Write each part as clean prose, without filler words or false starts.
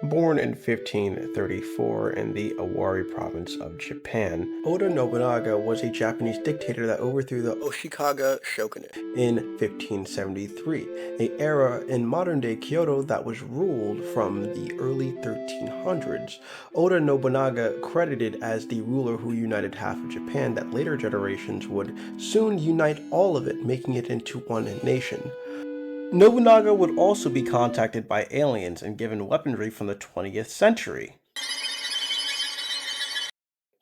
Born in 1534 in the Awari province of Japan, Oda Nobunaga was a Japanese dictator that overthrew the Ashikaga shogunate in 1573, an era in modern-day Kyoto that was ruled from the early 1300s. Oda Nobunaga credited as the ruler who united half of Japan that later generations would soon unite all of it, making it into one nation. Nobunaga would also be contacted by aliens and given weaponry from the 20th century.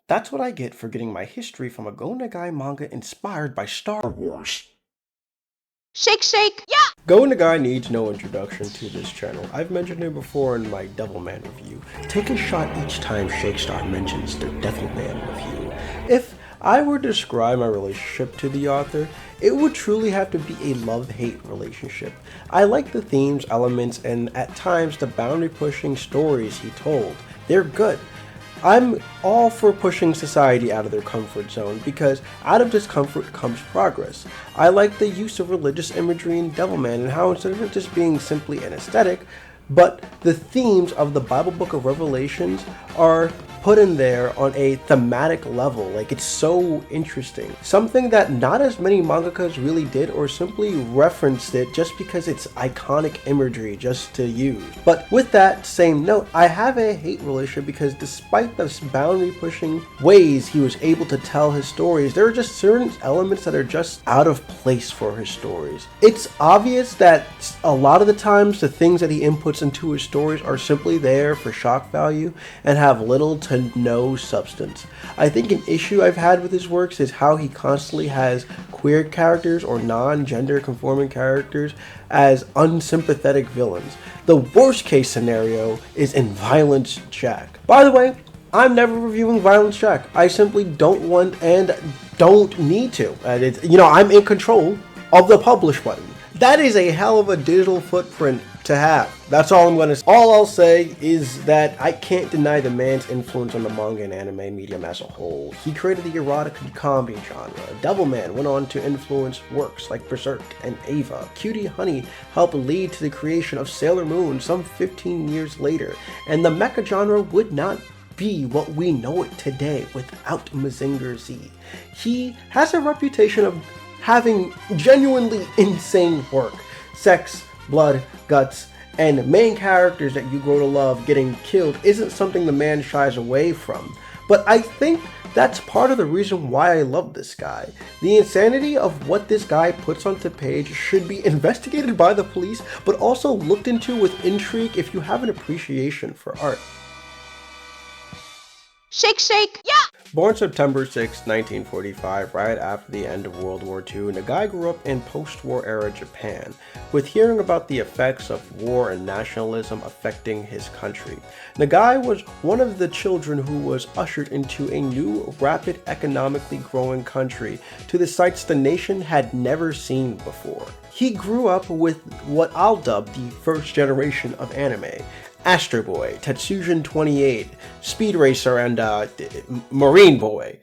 That's what I get for getting my history from a Go Nagai manga inspired by Star Wars. Shake, shake, yeah! Go Nagai needs no introduction to this channel. I've mentioned it before in my Devilman review. Take a shot each time Shakestar mentions the Devilman review. If I were to describe my relationship to the author, it would truly have to be a love-hate relationship. I like the themes, elements, and at times the boundary-pushing stories he told. They're good. I'm all for pushing society out of their comfort zone because out of discomfort comes progress. I like the use of religious imagery in Devilman and how instead of it just being simply an aesthetic, but the themes of the Bible Book of Revelations are put in there on a thematic level. Like, it's so interesting. Something that not as many mangakas really did or simply referenced it just because it's iconic imagery just to use. But with that same note, I have a hate relationship because despite the boundary pushing ways he was able to tell his stories, there are just certain elements that are just out of place for his stories. It's obvious that a lot of the times the things that he inputs into his stories are simply there for shock value and have little to no substance. I think an issue I've had with his works is how he constantly has queer characters or non-gender conforming characters as unsympathetic villains. The worst case scenario is in Violence Jack. By the way, I'm never reviewing Violence Jack. I simply don't want and don't need to. I'm in control of the publish button. That is a hell of a digital footprint to have. That's all I'm gonna say. All I'll say is that I can't deny the man's influence on the manga and anime medium as a whole. He created the erotic comedy genre. Devilman went on to influence works like Berserk and Eva. Cutie Honey helped lead to the creation of Sailor Moon some 15 years later, and the mecha genre would not be what we know it today without Mazinger Z. He has a reputation of having genuinely insane work. Sex, blood, guts, and main characters that you grow to love getting killed isn't something the man shies away from. But I think that's part of the reason why I love this guy. The insanity of what this guy puts onto page should be investigated by the police, but also looked into with intrigue if you have an appreciation for art. Shake, shake, yeah! Born September 6, 1945, right after the end of World War II, Nagai grew up in post-war era Japan, with hearing about the effects of war and nationalism affecting his country. Nagai was one of the children who was ushered into a new, rapid, economically growing country to the sights the nation had never seen before. He grew up with what I'll dub the first generation of anime. Astro Boy, Tetsujin 28, Speed Racer, and Marine Boy.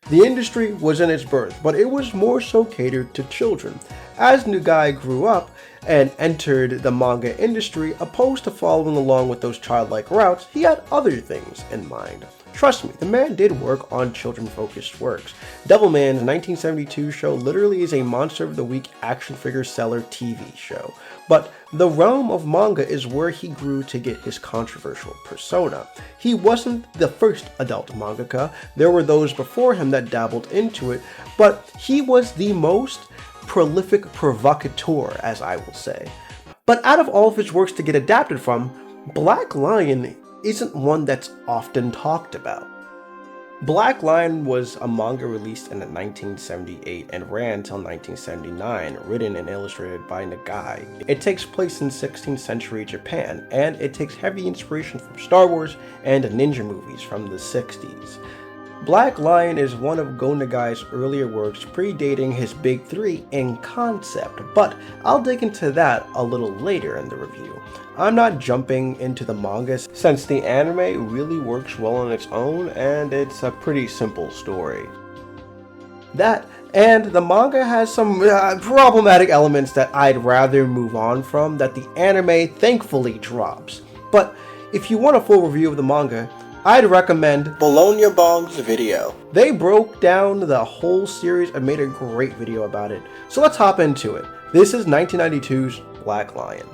The industry was in its birth, but it was more so catered to children. As Nagai grew up and entered the manga industry, opposed to following along with those childlike routes, he had other things in mind. Trust me, the man did work on children-focused works. Devilman's 1972 show literally is a Monster of the Week action figure seller TV show. But the realm of manga is where he grew to get his controversial persona. He wasn't the first adult mangaka, there were those before him that dabbled into it, but he was the most prolific provocateur, as I will say. But out of all of his works to get adapted from, Black Lion isn't one that's often talked about. Black Lion was a manga released in 1978 and ran until 1979, written and illustrated by Nagai. It takes place in 16th century Japan, and it takes heavy inspiration from Star Wars and ninja movies from the 60s. Black Lion is one of Go Nagai's earlier works, predating his big three in concept, but I'll dig into that a little later in the review. I'm not jumping into the manga since the anime really works well on its own and it's a pretty simple story. That and the manga has some problematic elements that I'd rather move on from that the anime thankfully drops. But if you want a full review of the manga, I'd recommend Bologna Bongs video. They broke down the whole series and made a great video about it. So let's hop into it. This is 1992's Black Lion.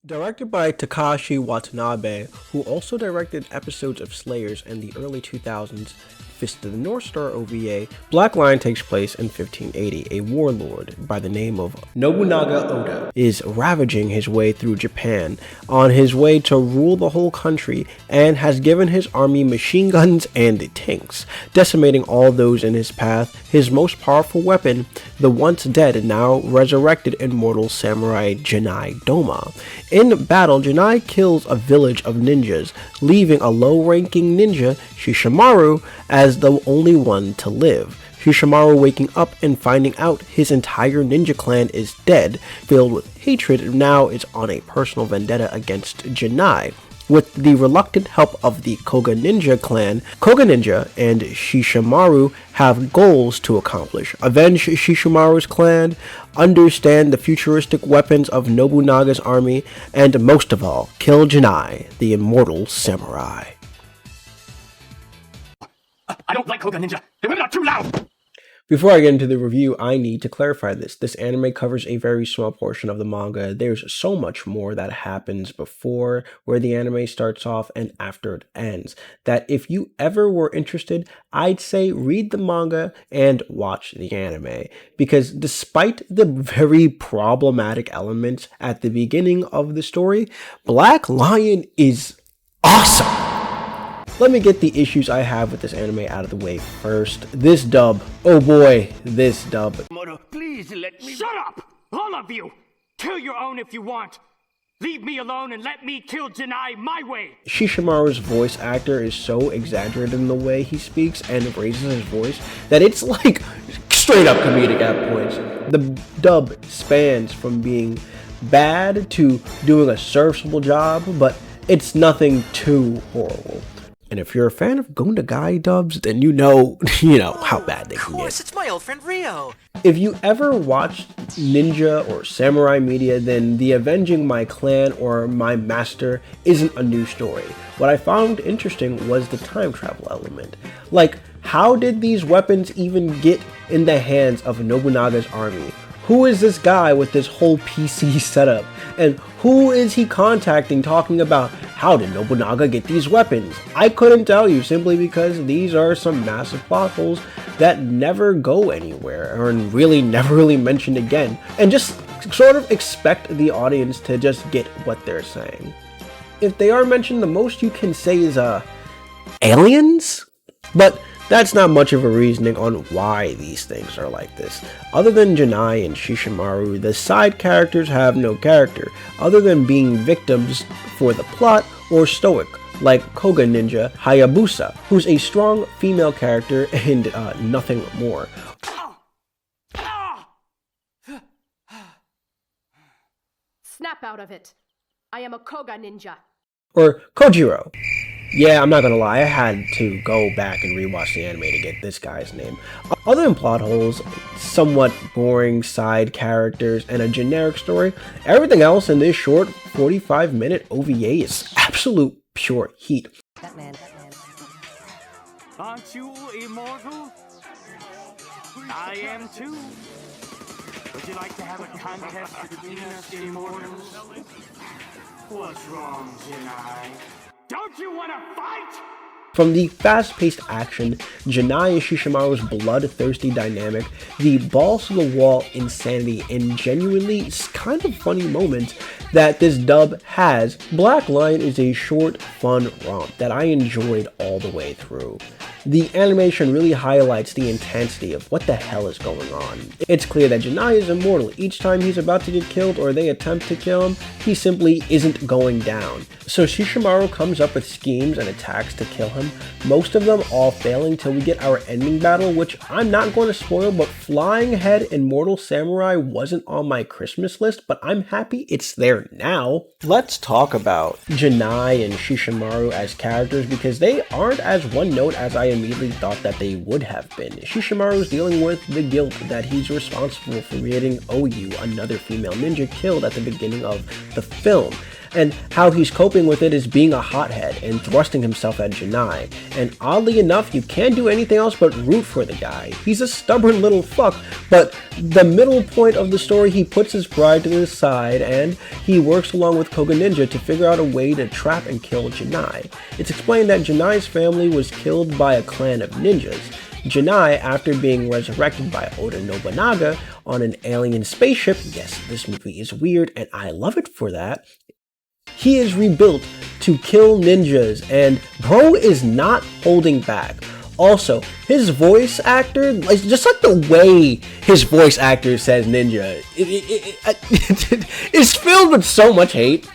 Directed by Takashi Watanabe, who also directed episodes of Slayers in the early 2000s, Fist of the North Star OVA, Black Lion takes place in 1580. A warlord by the name of Nobunaga Oda is ravaging his way through Japan on his way to rule the whole country and has given his army machine guns and tanks, decimating all those in his path. His most powerful weapon, the once dead and now resurrected immortal samurai Janai Doma. In battle, Janai kills a village of ninjas, leaving a low-ranking ninja, Shishimaru, as the only one to live. Shishimaru waking up and finding out his entire ninja clan is dead, filled with hatred, now is on a personal vendetta against Janai. With the reluctant help of the Koga Ninja clan, Koga Ninja and Shishimaru have goals to accomplish. Avenge Shishimaru's clan, understand the futuristic weapons of Nobunaga's army, and most of all, kill Janai, the immortal samurai. I don't like Koga Ninja. The women are too loud! Before I get into the review, I need to clarify this. This anime covers a very small portion of the manga. There's so much more that happens before where the anime starts off and after it ends, that if you ever were interested, I'd say read the manga and watch the anime. Because despite the very problematic elements at the beginning of the story, Black Lion is awesome! Let me get the issues I have with this anime out of the way first. This dub. Oh boy, this dub. Moro, please let me— Shut up! All of you! Kill your own if you want! Leave me alone and let me kill Janai my way! Shishimaru's voice actor is so exaggerated in the way he speaks and raises his voice that it's like straight up comedic at points. The dub spans from being bad to doing a serviceable job, but it's nothing too horrible. And if you're a fan of Go Nagai dubs, then you know how bad they can get. Of course, it's my old friend Rio. If you ever watched ninja or samurai media, then the avenging my clan or my master isn't a new story. What I found interesting was the time travel element. Like, how did these weapons even get in the hands of Nobunaga's army? Who is this guy with this whole PC setup? And who is he contacting talking about how did Nobunaga get these weapons? I couldn't tell you simply because these are some massive plot holes that never go anywhere or really never really mentioned again. And just sort of expect the audience to just get what they're saying. If they are mentioned, the most you can say is aliens? But that's not much of a reasoning on why these things are like this. Other than Janai and Shishimaru, the side characters have no character, other than being victims for the plot or stoic, like Koga Ninja Hayabusa, who's a strong female character and nothing more. Snap out of it. I am a Koga ninja. Or Kojiro. Yeah, I'm not gonna lie, I had to go back and rewatch the anime to get this guy's name. Other than plot holes, somewhat boring side characters, and a generic story, everything else in this short 45-minute OVA is absolute pure heat. Batman. Aren't you immortal? I am too. Would you like to have a contest between us immortals? What's wrong, Janai? Don't you want to fight? From the fast-paced action, Janai and Shishimaru's bloodthirsty dynamic, the balls-to-the-wall insanity, and genuinely kind of funny moments that this dub has, Black Lion is a short, fun romp that I enjoyed all the way through. The animation really highlights the intensity of what the hell is going on. It's clear that Janai is immortal. Each time he's about to get killed or they attempt to kill him, he simply isn't going down. So Shishimaru comes up with schemes and attacks to kill him, most of them all failing till we get our ending battle, which I'm not going to spoil, but Flying Head Immortal Samurai wasn't on my Christmas list, but I'm happy it's there now. Let's talk about Janai and Shishimaru as characters because they aren't as one note as I immediately thought that they would have been. Shishimaru's dealing with the guilt that he's responsible for getting Oyu, another female ninja, killed at the beginning of the film. and how he's coping with it is being a hothead and thrusting himself at Janai. And oddly enough, you can't do anything else but root for the guy. He's a stubborn little fuck, but the middle point of the story, he puts his pride to the side and he works along with Koga Ninja to figure out a way to trap and kill Janai. It's explained that Janai's family was killed by a clan of ninjas. Janai, after being resurrected by Oda Nobunaga on an alien spaceship, yes, this movie is weird and I love it for that, he is rebuilt to kill ninjas, and bro is not holding back. Also, his voice actor, like, just like the way his voice actor says ninja, it's filled with so much hate.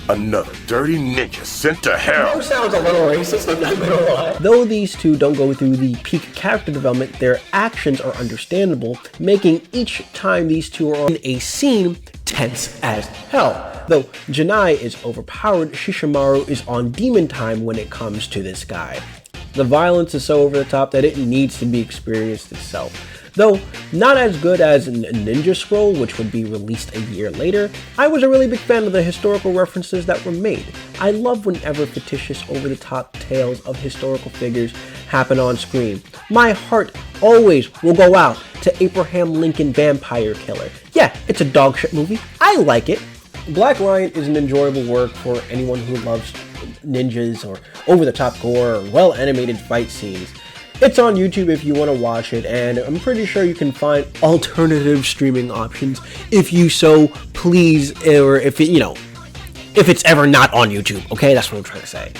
Another dirty ninja sent to hell. That sounds a little racist, I'm not gonna lie. Though these two don't go through the peak character development, their actions are understandable, making each time these two are in a scene tense as hell. Though Janai is overpowered, Shishimaru is on demon time when it comes to this guy. The violence is so over the top that it needs to be experienced itself. Though not as good as Ninja Scroll, which would be released a year later, I was a really big fan of the historical references that were made. I love whenever fictitious over-the-top tales of historical figures happen on screen. My heart always will go out to Abraham Lincoln Vampire Killer. Yeah, it's a dog shit movie. I like it. Black Lion is an enjoyable work for anyone who loves ninjas or over-the-top gore or well-animated fight scenes. It's on YouTube if you want to watch it, and I'm pretty sure you can find alternative streaming options if you so please, or if it, if it's ever not on YouTube, okay? That's what I'm trying to say.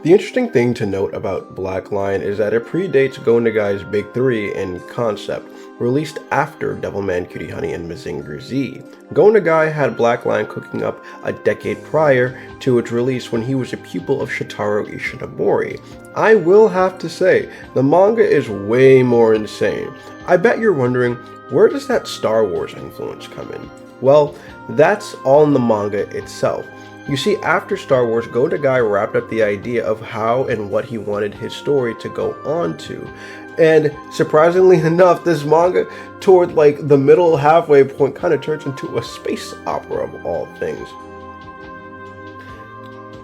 The interesting thing to note about Black Lion is that it predates Go Nagai's Big 3 in concept, released after Devilman Cutie Honey and Mazinger Z. Go Nagai had Black Lion cooking up a decade prior to its release when he was a pupil of Shotaro Ishinomori. I will have to say, the manga is way more insane. I bet you're wondering, where does that Star Wars influence come in? Well, that's all in the manga itself. You see, after Star Wars, Go Nagai wrapped up the idea of how and what he wanted his story to go on to. And surprisingly enough, this manga, toward like the middle halfway point, kind of turns into a space opera of all things.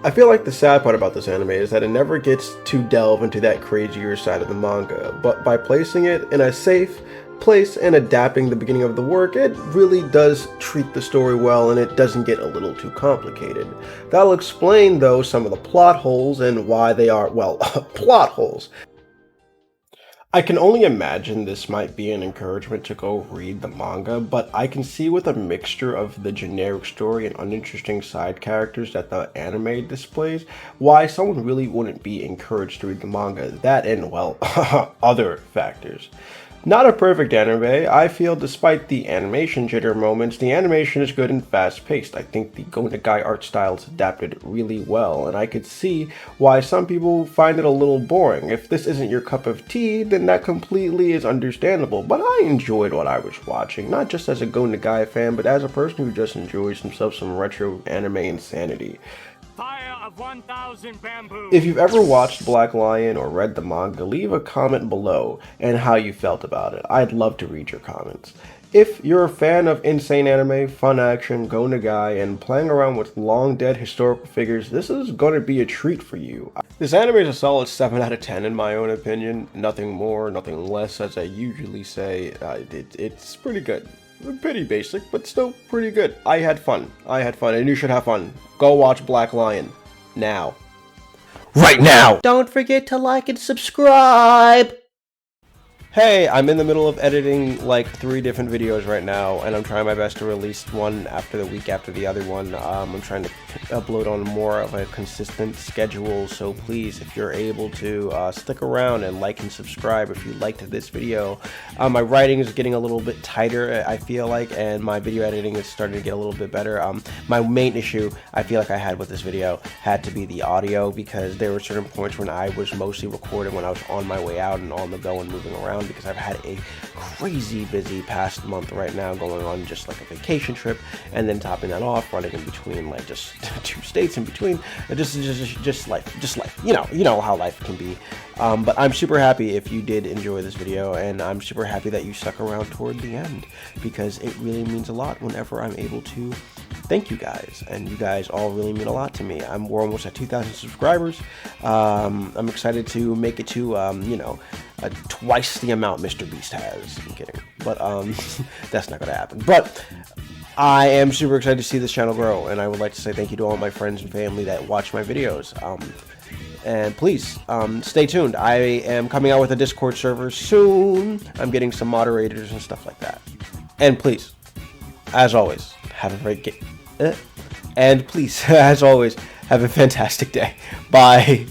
I feel like the sad part about this anime is that it never gets to delve into that crazier side of the manga, but by placing it in a safe place and adapting the beginning of the work, it really does treat the story well and it doesn't get a little too complicated. That'll explain, though, some of the plot holes and why they are, well, plot holes. I can only imagine this might be an encouragement to go read the manga, but I can see with a mixture of the generic story and uninteresting side characters that the anime displays, why someone really wouldn't be encouraged to read the manga. That and, well, other factors. Not a perfect anime. I feel despite the animation jitter moments, the animation is good and fast-paced. I think the Go Nagai art style is adapted really well, and I could see why some people find it a little boring. If this isn't your cup of tea, then that completely is understandable, but I enjoyed what I was watching, not just as a Go Nagai fan, but as a person who just enjoys himself some retro anime insanity. Fire of 1,000 bamboo. If you've ever watched Black Lion or read the manga, leave a comment below and how you felt about it. I'd love to read your comments. If you're a fan of insane anime, fun action, Go Nagai, and playing around with long dead historical figures, this is going to be a treat for you. This anime is a solid 7 out of 10 in my own opinion. Nothing more, nothing less, as I usually say. It's pretty good. Pretty basic, but still pretty good. I had fun, and you should have fun. Go watch Black Lion. Now. Right now! Don't forget to like and subscribe! Hey, I'm in the middle of editing like 3 different videos right now, and I'm trying my best to release one after the week after the other one. I'm trying to upload on more of a consistent schedule, so please, if you're able to, stick around and like and subscribe if you liked this video. My writing is getting a little bit tighter, I feel like, and my video editing is starting to get a little bit better. My main issue I feel like I had with this video had to be the audio, because there were certain points when I was mostly recording when I was on my way out and on the go and moving around, because I've had a crazy busy past month right now, going on just like a vacation trip, and then topping that off, running in between like just 2 states in between, just life, you know how life can be. But I'm super happy if you did enjoy this video, and I'm super happy that you stuck around toward the end, because it really means a lot whenever I'm able to thank you guys, and you guys all really mean a lot to me. We're almost at 2,000 subscribers. I'm excited to make it to, you know, twice the amount Mr. Beast has. I'm kidding, but that's not gonna happen. But I am super excited to see this channel grow, and I would like to say thank you to all my friends and family that watch my videos. And please, stay tuned. I am coming out with a Discord server soon. I'm getting some moderators and stuff like that. And please, as always, have a great game. And please, as always, have a fantastic day. Bye.